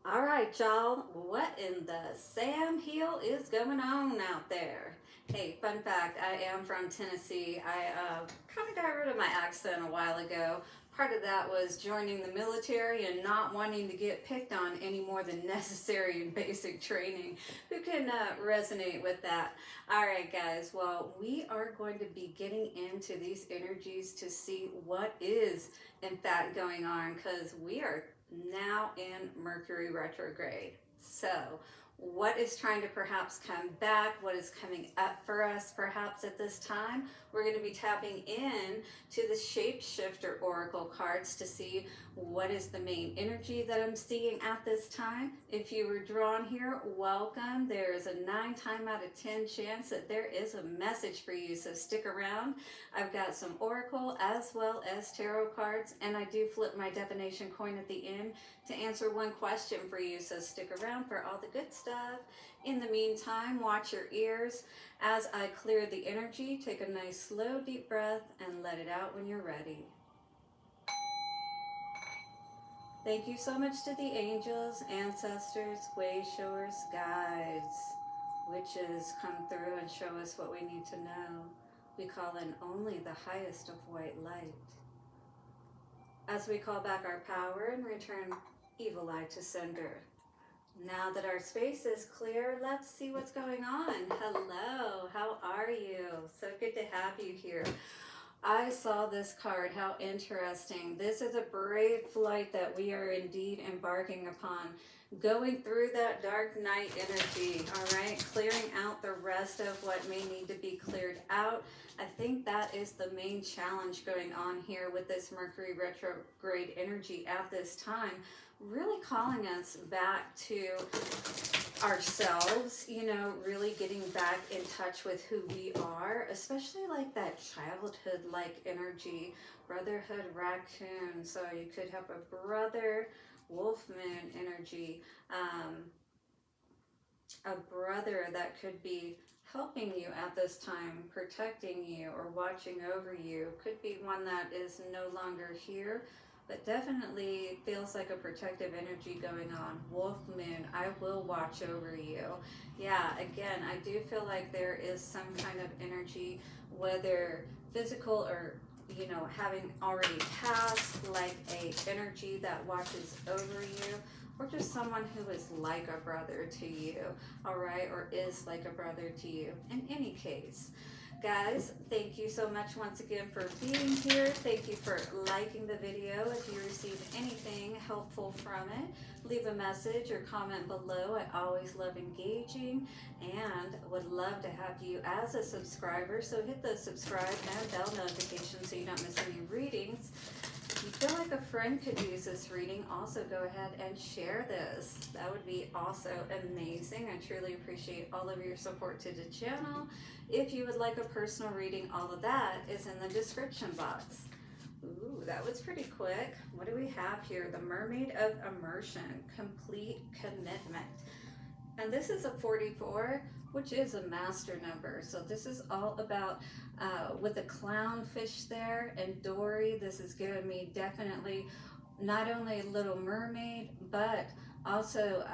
All right, y'all. What in the Sam Hill is going on out there? Hey, fun fact, I am from Tennessee. I kind of got rid of my accent a while ago. Part of that was joining the military and not wanting to get picked on any more than necessary in basic training. Who can resonate with that? All right, guys. Well, we are going to be getting into these energies to see what is, in fact, going on because we are now in Mercury retrograde. So, what is trying to perhaps come back? What is coming up for us perhaps at this time? We're going to be tapping in to the ShapeShifter Oracle cards to see what is the main energy that I'm seeing at this time. If you were drawn here, welcome. There is a 9 times out of 10 chance that there is a message for you, so stick around. I've got some Oracle as well as Tarot cards, and I do flip my divination coin at the end to answer one question for you, so stick around for all the good stuff. In the meantime, watch your ears. As I clear the energy, take a nice slow deep breath and let it out when you're ready. Thank you so much to the angels, ancestors, way showers, guides, witches come through and show us what we need to know. We call in only the highest of white light. As we call back our power and return evil eye to sender. Now that our space is clear, let's see what's going on. Hello, how are you? So good to have you here. I saw this card, how interesting. This is a brave flight that we are indeed embarking upon. Going through that dark night energy, all right? Clearing out the rest of what may need to be cleared out. I think that is the main challenge going on here with this Mercury retrograde energy at this time. Really calling us back to ourselves, you know, really getting back in touch with who we are, especially like that childhood like energy, brotherhood raccoon. So you could have a brother wolf moon energy, a brother that could be helping you at this time, protecting you or watching over you. Could be one that is no longer here, but definitely feels like a protective energy going on. Wolf moon, I will watch over you. Yeah, again, I do feel like there is some kind of energy, whether physical or, you know, having already passed, like a energy that watches over you, or just someone who is like a brother to you, all right, or is like a brother to you. In any case, guys, thank you so much once again for being here. Thank you for liking the video. If you received anything helpful from it, leave a message or comment below. I always love engaging and would love to have you as a subscriber. So hit the subscribe and bell notification so you don't miss any readings. If you feel like a friend could use this reading, also go ahead and share this. That would be also amazing. I truly appreciate all of your support to the channel. If you would like a personal reading, all of that is in the description box. Ooh, that was pretty quick. What do we have here? The Mermaid of Immersion, complete commitment. And this is a 44, which is a master number. So this is all about with the clownfish there and Dory. This is giving me definitely not only Little Mermaid, but also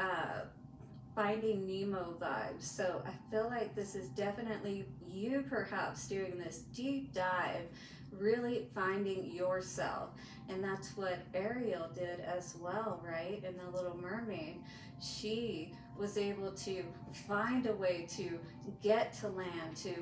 Finding Nemo vibes. So I feel like this is definitely you perhaps doing this deep dive, really finding yourself. And that's what Ariel did as well, right? In The Little Mermaid, she was able to find a way to get to land, to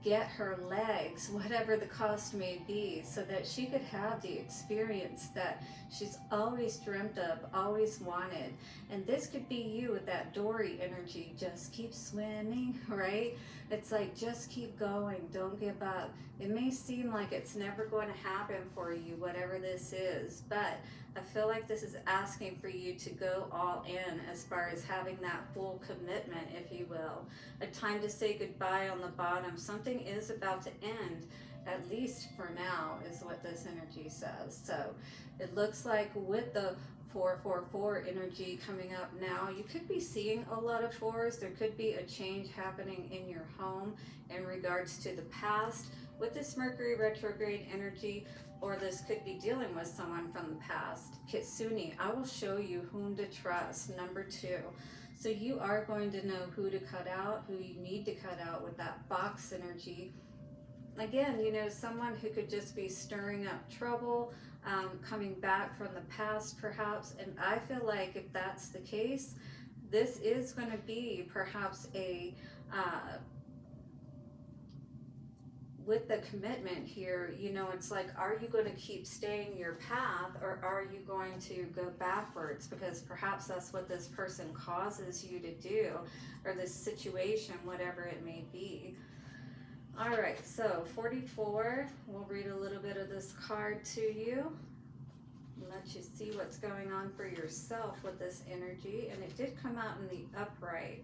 get her legs, whatever the cost may be, so that she could have the experience that she's always dreamt of, always wanted. And this could be you with that Dory energy. Just keep swimming, right? It's like, just keep going, don't give up. It may seem like it's never going to happen for you, whatever this is, but I feel like this is asking for you to go all in as far as having that full commitment, if you will. A time to say goodbye on the bottom. Something is about to end, at least for now, is what this energy says. So it looks like with the 444 energy coming up now, you could be seeing a lot of fours. There could be a change happening in your home in regards to the past. With this Mercury retrograde energy, or this could be dealing with someone from the past. Kitsune, I will show you whom to trust. Number 2. So you are going to know who to cut out, who you need to cut out with that fox energy. Again, you know, someone who could just be stirring up trouble, coming back from the past perhaps. And I feel like if that's the case, this is going to be perhaps a with the commitment here, you know, it's like, are you going to keep staying your path, or are you going to go backwards? Because perhaps that's what this person causes you to do, or this situation, whatever it may be. All right, so 44, we'll read a little bit of this card to you, let you see what's going on for yourself with this energy. And it did come out in the upright.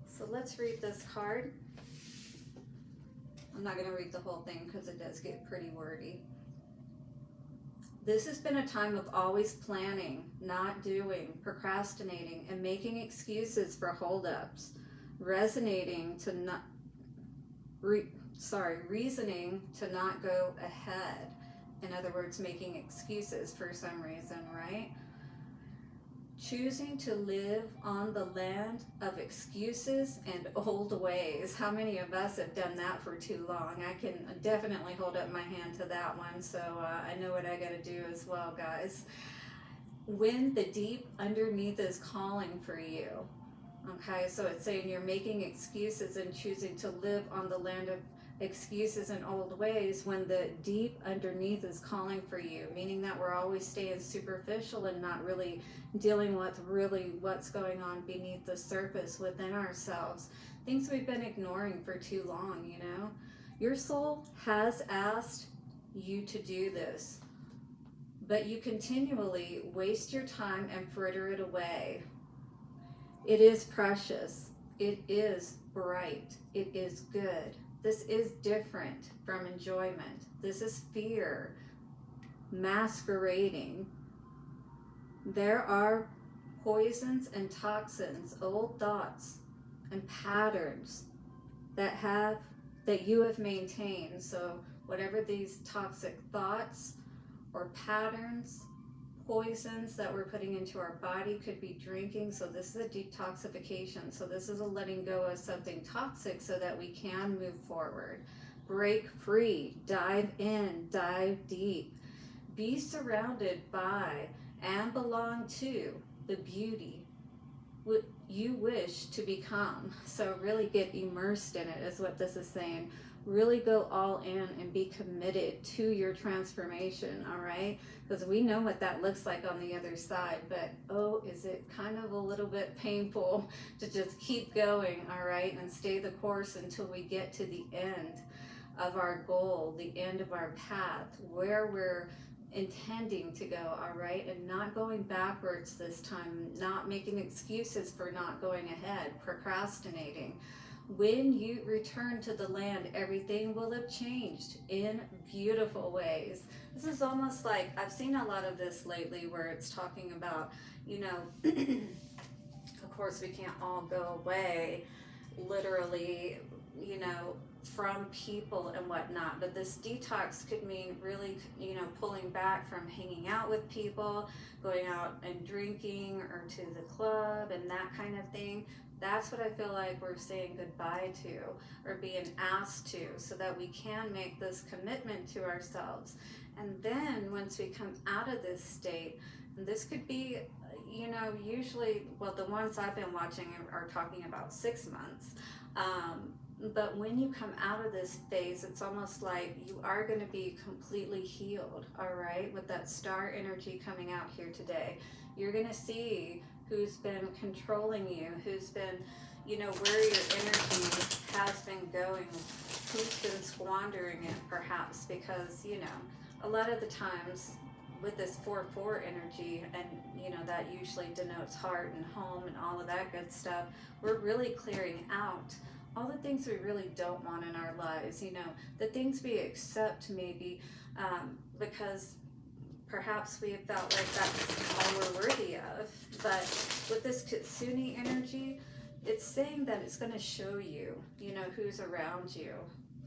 So let's read this card. I'm not going to read the whole thing because it does get pretty wordy. This has been a time of always planning, not doing, procrastinating, and making excuses for holdups, reasoning to not go ahead. In other words, making excuses for some reason, right? Choosing to live on the land of excuses and old ways. How many of us have done that for too long? I can definitely hold up my hand to that one, so I know what I got to do as well, guys. When the deep underneath is calling for you. Okay, so it's saying you're making excuses and choosing to live on the land of excuses and old ways when the deep underneath is calling for you, meaning that we're always staying superficial and not really dealing with really what's going on beneath the surface within ourselves, things we've been ignoring for too long. You know, your soul has asked you to do this, but you continually waste your time and fritter it away. It is precious, it is bright, it is good. This is different from enjoyment. This is fear masquerading. There are poisons and toxins, old thoughts and patterns that you have maintained. So whatever these toxic thoughts or patterns, poisons that we're putting into our body, could be drinking. So this is a detoxification. So this is a letting go of something toxic so that we can move forward, break free, dive in, dive deep, be surrounded by and belong to the beauty what you wish to become. So really get immersed in it is what this is saying. Really go all in and be committed to your transformation, all right? Because we know what that looks like on the other side, but oh, is it kind of a little bit painful to just keep going, all right, and stay the course until we get to the end of our goal, the end of our path, where we're intending to go, all right, and not going backwards this time, not making excuses for not going ahead, procrastinating. When you return to the land, everything will have changed in beautiful ways. This is almost like, I've seen a lot of this lately where it's talking about, you know, of course we can't all go away literally, you know, from people and whatnot, but this detox could mean really, you know, pulling back from hanging out with people, going out and drinking or to the club and that kind of thing. That's what I feel like we're saying goodbye to, or being asked to, so that we can make this commitment to ourselves. And then once we come out of this state, and this could be, you know, usually, well, the ones I've been watching are talking about 6 months. But when you come out of this phase, it's almost like you are going to be completely healed, all right? With that star energy coming out here today, you're going to see who's been controlling you, who's been, you know, where your energy has been going, who's been squandering it perhaps, because, you know, a lot of the times with this 4-4 energy, and, you know, that usually denotes heart and home and all of that good stuff, we're really clearing out all the things we really don't want in our lives, you know, the things we accept maybe because perhaps we have felt like that's all we're worthy of. But with this Kitsune energy, it's saying that it's going to show you, you know, who's around you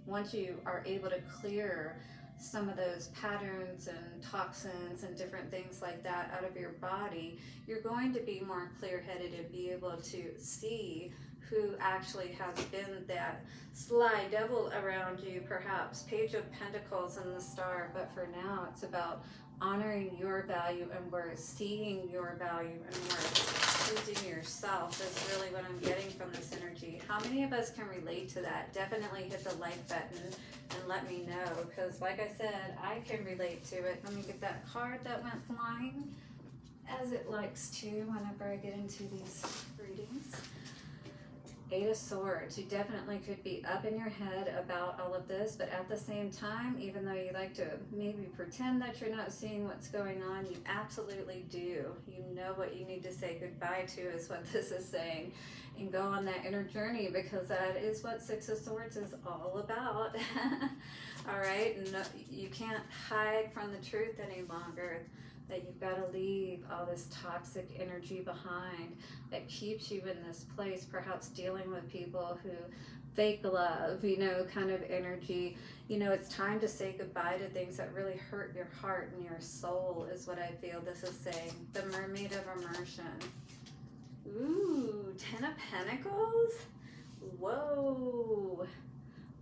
once you are able to clear some of those patterns and toxins and different things like that out of your body, you're going to be more clear-headed and be able to see who actually has been that sly devil around you, perhaps. Page of Pentacles and the Star, but for now it's about honoring your value and worth, seeing your value and worth, choosing yourself is really what I'm getting from this energy. How many of us can relate to that? Definitely hit the like button and let me know, because like I said, I can relate to it. Let me get that card that went flying, as it likes to whenever I get into these readings. Eight of Swords. You definitely could be up in your head about all of this, but at the same time, even though you like to maybe pretend that you're not seeing what's going on, you absolutely do. You know what you need to say goodbye to is what this is saying, and go on that inner journey, because that is what Six of Swords is all about. All right, no, you can't hide from the truth any longer. That you've got to leave all this toxic energy behind that keeps you in this place, perhaps dealing with people who fake love, you know, kind of energy. You know, it's time to say goodbye to things that really hurt your heart and your soul is what I feel this is saying. The Mermaid of Immersion. Ooh, Ten of Pentacles? Whoa.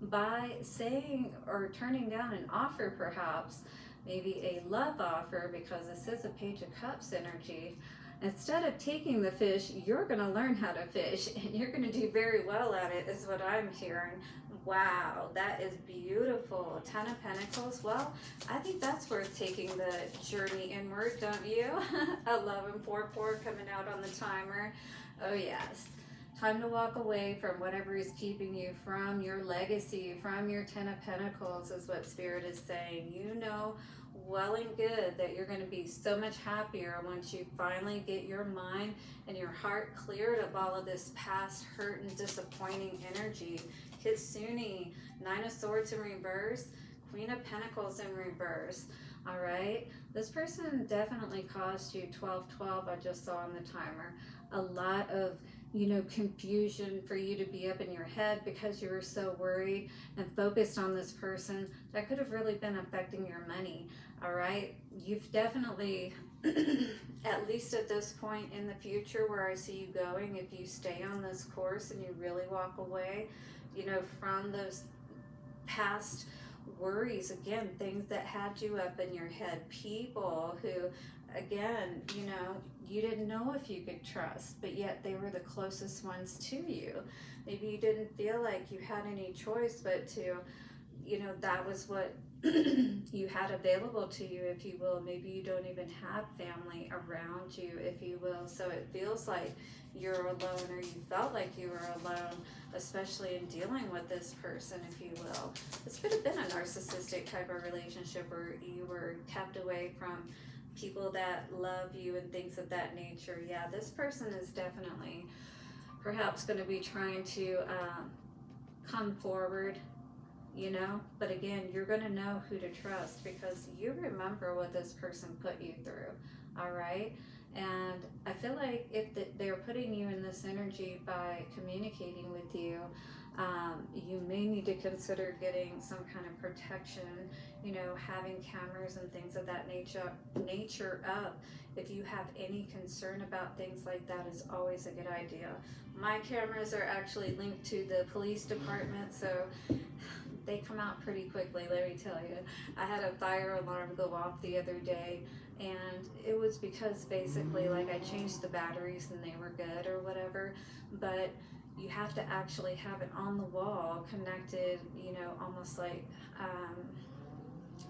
By saying or turning down an offer, perhaps, maybe a love offer, because this is a Page of Cups energy. Instead of taking the fish, you're going to learn how to fish, and you're going to do very well at it, is what I'm hearing. Wow, that is beautiful. Ten of Pentacles. Well, I think that's worth taking the journey inward, don't you? 1144 coming out on the timer. Oh, yes. Time to walk away from whatever is keeping you from your legacy, from your Ten of Pentacles, is what Spirit is saying. You know well and good that you're going to be so much happier once you finally get your mind and your heart cleared of all of this past hurt and disappointing energy. Kitsune, Nine of Swords in reverse, Queen of Pentacles in reverse. All right, this person definitely cost you 1212. I just saw on the timer. A lot of, you know, confusion for you to be up in your head because you were so worried and focused on this person. That could have really been affecting your money. All right, you've definitely, at least at this point in the future where I see you going, if you stay on this course and you really walk away, you know, from those past worries, again, things that had you up in your head, people who, again, you know, you didn't know if you could trust, but yet they were the closest ones to you. Maybe you didn't feel like you had any choice but to, you know, that was what you had available to you, if you will. Maybe you don't even have family around you, if you will. So it feels like you're alone, or you felt like you were alone, especially in dealing with this person, if you will. This could have been a narcissistic type of relationship where you were kept away from people that love you and things of that nature. Yeah, this person is definitely perhaps going to be trying to come forward, you know, but again, you're going to know who to trust because you remember what this person put you through. All right, and I feel like if they're putting you in this energy by communicating with you, you may need to consider getting some kind of protection, you know, having cameras and things of that nature up. If you have any concern about things like that, is always a good idea. My cameras are actually linked to the police department, so they come out pretty quickly, let me tell you. I had a fire alarm go off the other day, and it was because basically, like, I changed the batteries and they were good or whatever, but you have to actually have it on the wall connected, you know, almost like,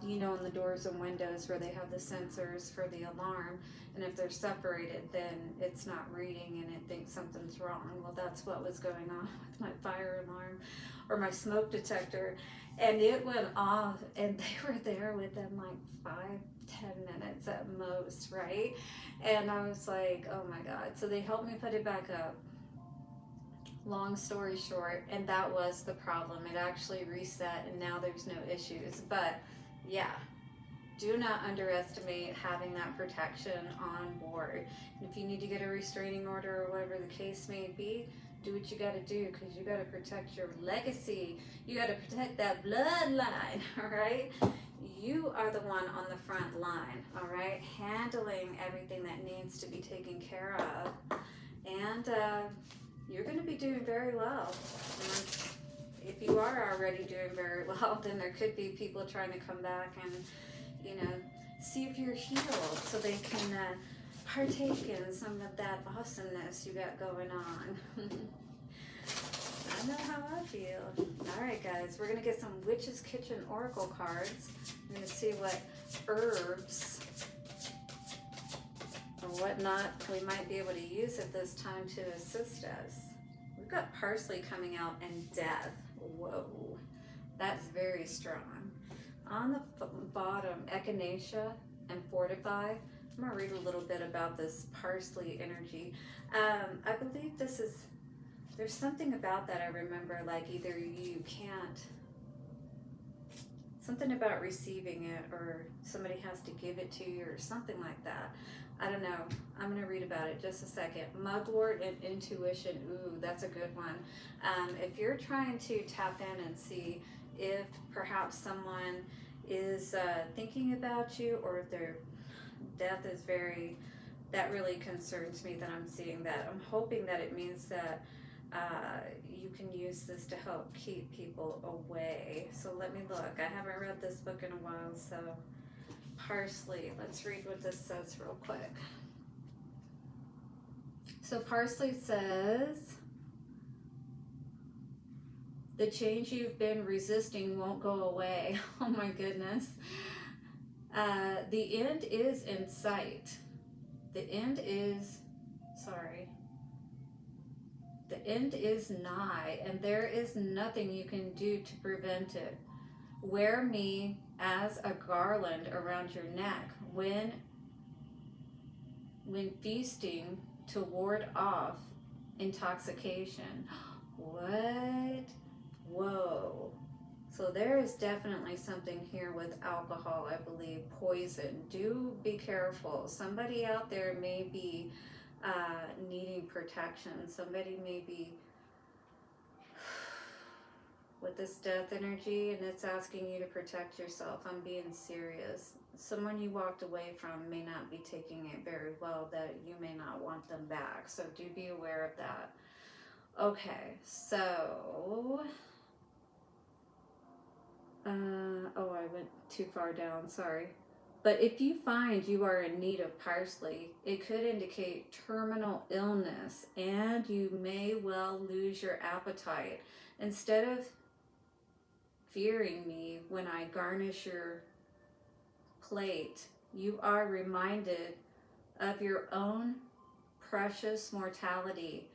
you know, in the doors and windows where they have the sensors for the alarm, and if they're separated, then it's not reading and it thinks something's wrong. Well, that's what was going on with my fire alarm or my smoke detector, and it went off, and they were there within like 5-10 minutes at most, right? And I was like, oh my God. So they helped me put it back up. Long story short, and that was the problem. It actually reset, and now there's no issues. But yeah, do not underestimate having that protection on board. And if you need to get a restraining order or whatever the case may be, do what you got to do, because you got to protect your legacy. You got to protect that bloodline, all right? you are the one on the front line, all right? Handling everything that needs to be taken care of. And you're going to be doing very well. And if you are already doing very well, then there could be people trying to come back and, you know, see if you're healed so they can partake in some of that awesomeness you got going on. I know how I feel. Alright guys, we're going to get some Witch's Kitchen Oracle cards. I'm going to see what herbs or whatnot we might be able to use at this time to assist us. We've got parsley coming out and death. Whoa, that's very strong. On the bottom, echinacea and fortify. I'm going to read a little bit about this parsley energy. I believe this is, there's something about that I remember, like either you can't, something about receiving it or somebody has to give it to you or something like that. I don't know. I'm going to read about it just a second. Mugwort and intuition. Ooh, that's a good one. If you're trying to tap in and see if perhaps someone is thinking about you, or if their death is very, that really concerns me that I'm seeing that. I'm hoping that it means that you can use this to help keep people away. So let me look. I haven't read this book in a while, so parsley. Let's read what this says real quick. So parsley says, the change you've been resisting won't go away. Oh my goodness. The end is in sight. The end is, the end is nigh, and there is nothing you can do to prevent it. Wear me as a garland around your neck when feasting to ward off intoxication. What? Whoa. So there is definitely something here with alcohol, I believe. Poison. Do be careful. Somebody out there may be needing protection. Somebody may be with this death energy, and it's asking you to protect yourself. I'm being serious. Someone you walked away from may not be taking it very well, that you may not want them back. So do be aware of that. Okay, so oh, I went too far down, sorry. But if you find you are in need of parsley, it could indicate terminal illness, and you may well lose your appetite. Instead of fearing me when I garnish your plate, you are reminded of your own precious mortality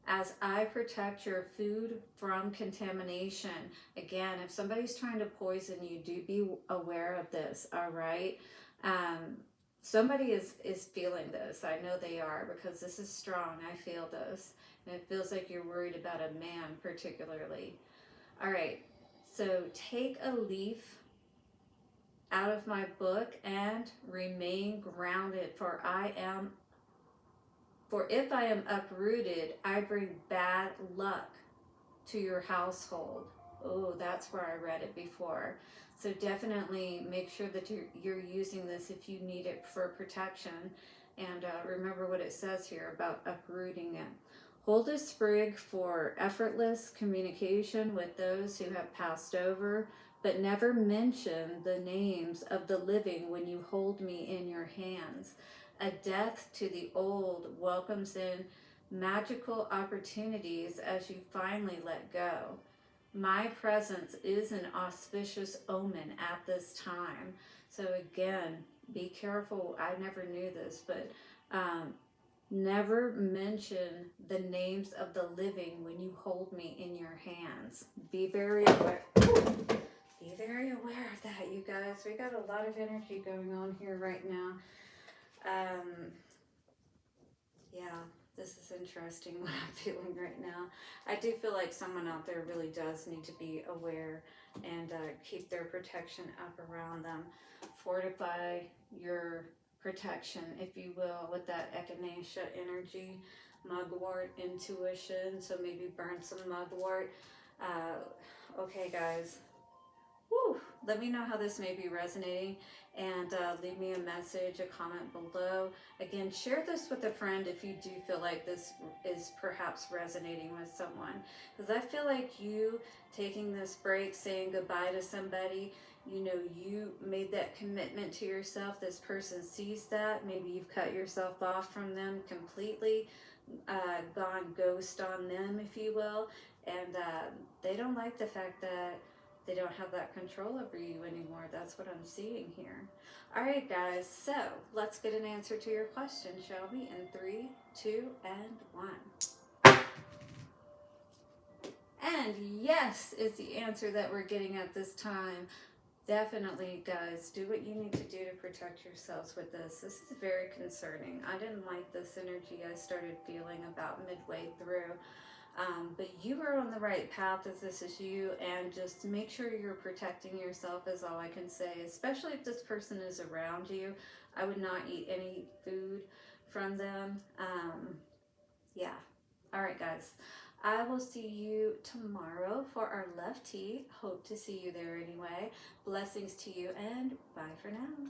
as I protect your food from contamination. Again, if somebody's trying to poison you, do be aware of this, all right? Somebody is feeling this. I know they are, because this is strong. I feel this. And it feels like you're worried about a man particularly. All right, so take a leaf out of my book and remain grounded, for if I am uprooted, I bring bad luck to your household. Oh, that's where I read it before. So definitely make sure that you're using this if you need it for protection. And remember what it says here about uprooting it. Hold a sprig for effortless communication with those who have passed over, but never mention the names of the living when you hold me in your hands. A death to the old welcomes in magical opportunities as you finally let go. My presence is an auspicious omen at this time. So again, be careful. I never knew this, but never mention the names of the living when you hold me in your hands. Be very aware. Be very aware of that, you guys. We got a lot of energy going on here right now. Yeah, this is interesting what I'm feeling right now. I do feel like someone out there really does need to be aware and keep their protection up around them. Fortify your protection, if you will, with that echinacea energy. Mugwort, intuition, so maybe burn some mugwort. Okay, guys. Whew, let me know how this may be resonating, and leave me a message, a comment below. Again, share this with a friend if you do feel like this is perhaps resonating with someone, because I feel like you taking this break, saying goodbye to somebody, you know, you made that commitment to yourself. This person sees that. Maybe you've cut yourself off from them completely, gone ghost on them, if you will, and they don't like the fact that they don't have that control over you anymore. That's what I'm seeing here. All right, guys, so let's get an answer to your question, shall we? In 3, 2, and 1. And yes is the answer that we're getting at this time. Definitely, guys, do what you need to do to protect yourselves with this. This is very concerning. I didn't like this energy I started feeling about midway through. But you are on the right path if this is you, and just make sure you're protecting yourself is all I can say, especially if this person is around you. I would not eat any food from them. Yeah. All right, guys. I will see you tomorrow for our left tea. Hope to see you there anyway. Blessings to you, and bye for now.